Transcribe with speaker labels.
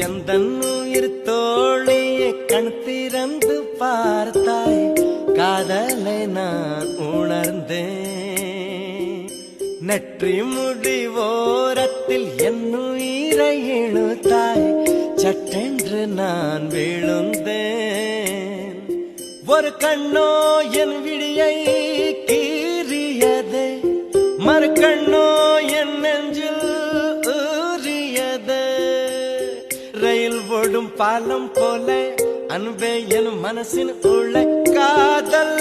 Speaker 1: எந்த உயிர் தோழியை கண் திறந்து பார்த்தாய், காதலை நான் உணர்ந்தேன். நெற்றி முடி ஓரத்தில் என் உயிரை இழுத்தாய், சட்டென்று நான் விழுந்தேன். ஒரு கண்ணோ என் விழியை கீறியதே, மறு கண்ணோ என் நெஞ்சில் ஊறியதே. ரயில் ஓடும் பாலம் போல அன்பே என் மனசின் உள்ள காதல்